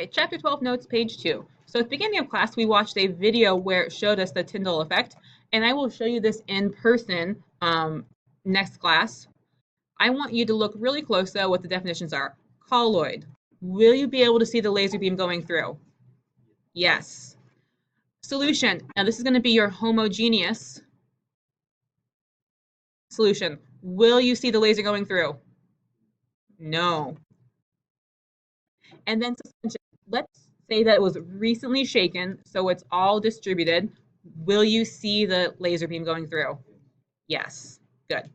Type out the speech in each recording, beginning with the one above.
Okay, chapter 12 notes, page 2. So at the beginning of class, we watched a video where it showed us the Tyndall effect, and I will show you this in person next class. I want you to look really close though what the definitions are. Colloid. Will you be able to see the laser beam going through? Yes. Solution. Now this is going to be your homogeneous solution. Will you see the laser going through? No. And then suspension. Let's say that it was recently shaken, so it's all distributed. Will you see the laser beam going through? Yes. Good.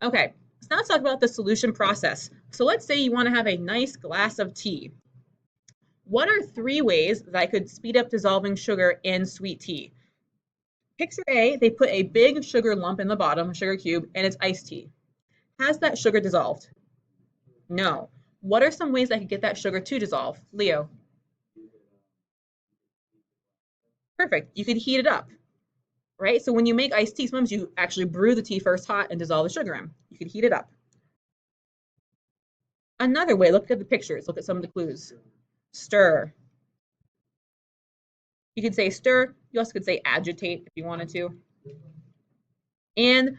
Okay, so now let's talk about the solution process. So let's say you want to have a nice glass of tea. What are 3 ways that I could speed up dissolving sugar in sweet tea? Picture A, they put a big sugar lump in the bottom, a sugar cube, and it's iced tea. Has that sugar dissolved? No. What are some ways I could get that sugar to dissolve? Leo? Perfect. You could heat it up, right? So when you make iced tea, sometimes you actually brew the tea first hot and dissolve the sugar in. You could heat it up. Another way, look at the pictures, look at some of the clues. Stir. You could say stir. You also could say agitate if you wanted to. And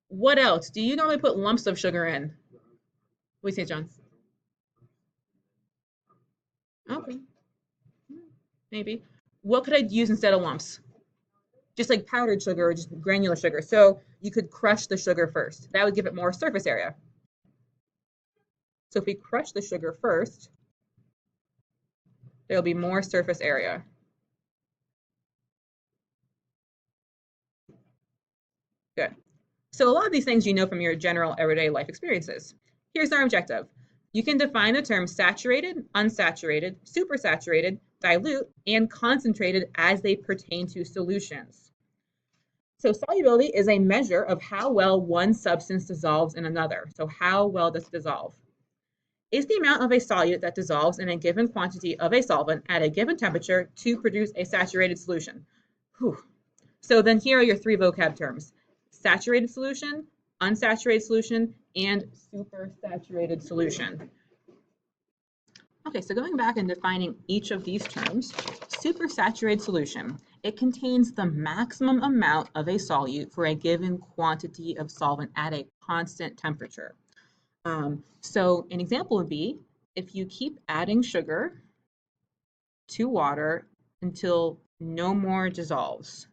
what else? Do you normally put lumps of sugar in? What do you say, John? Okay, maybe. What could I use instead of lumps? Just like powdered sugar or just granular sugar. So you could crush the sugar first. That would give it more surface area. So if we crush the sugar first, there'll be more surface area. Good. So a lot of these things you know from your general everyday life experiences. Here's our objective. You can define the terms saturated, unsaturated, supersaturated, dilute, and concentrated as they pertain to solutions. So solubility is a measure of how well one substance dissolves in another. So how well does it dissolve? Is the amount of a solute that dissolves in a given quantity of a solvent at a given temperature to produce a saturated solution. Whew. So then here are your 3 vocab terms. Saturated solution, unsaturated solution, and supersaturated solution. Okay, so going back and defining each of these terms, supersaturated solution, it contains the maximum amount of a solute for a given quantity of solvent at a constant temperature. So an example would be if you keep adding sugar to water until no more dissolves.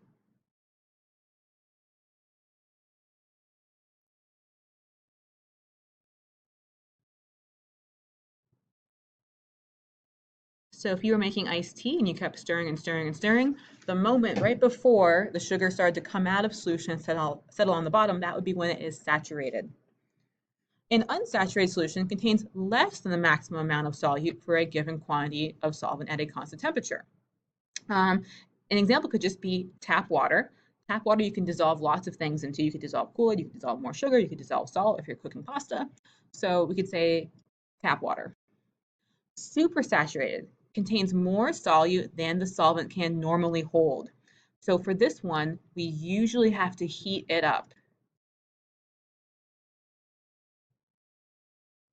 So if you were making iced tea and you kept stirring and stirring and stirring, the moment right before the sugar started to come out of solution and settle on the bottom, that would be when it is saturated. An unsaturated solution contains less than the maximum amount of solute for a given quantity of solvent at a constant temperature. An example could just be tap water. Tap water you can dissolve lots of things into. You could dissolve Kool-Aid, you could dissolve more sugar, you could dissolve salt if you're cooking pasta. So we could say tap water. Supersaturated contains more solute than the solvent can normally hold. So for this one, we usually have to heat it up.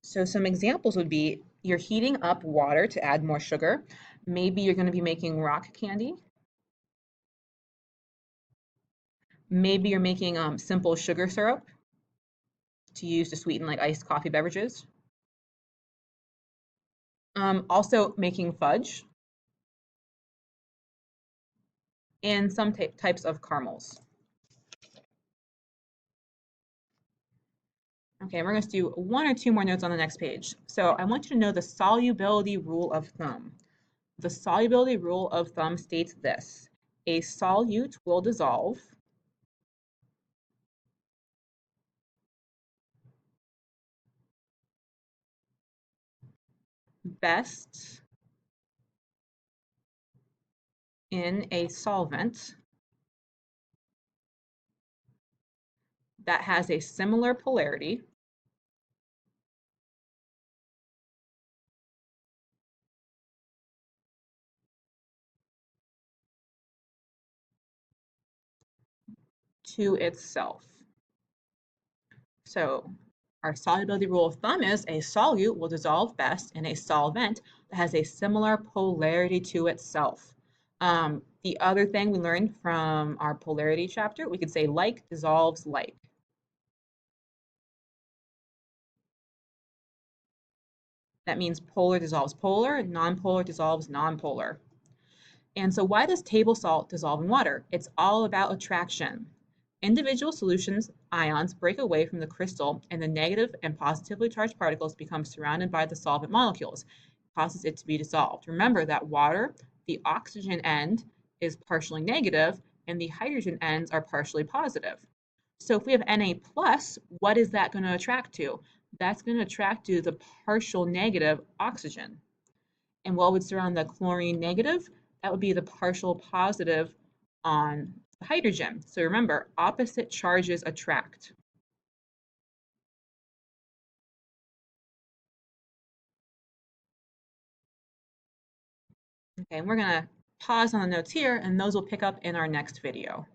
So some examples would be you're heating up water to add more sugar. Maybe you're going to be making rock candy. Maybe you're making simple sugar syrup to use to sweeten like iced coffee beverages. Also making fudge and some types of caramels. Okay, we're going to do 1 or 2 more notes on the next page. So I want you to know the solubility rule of thumb. The solubility rule of thumb states this: a solute will dissolve best in a solvent that has a similar polarity to itself. So our solubility rule of thumb is a solute will dissolve best in a solvent that has a similar polarity to itself. The other thing we learned from our polarity chapter, we could say like dissolves like. That means polar dissolves polar, nonpolar dissolves nonpolar. And so why does table salt dissolve in water? It's all about attraction. Individual solutions, ions, break away from the crystal and the negative and positively charged particles become surrounded by the solvent molecules. It causes it to be dissolved. Remember that water, the oxygen end is partially negative and the hydrogen ends are partially positive. So if we have Na plus, what is that going to attract to? That's going to attract to the partial negative oxygen. And what would surround the chlorine negative? That would be the partial positive on hydrogen. So remember, opposite charges attract. Okay, and we're going to pause on the notes here, and those will pick up in our next video.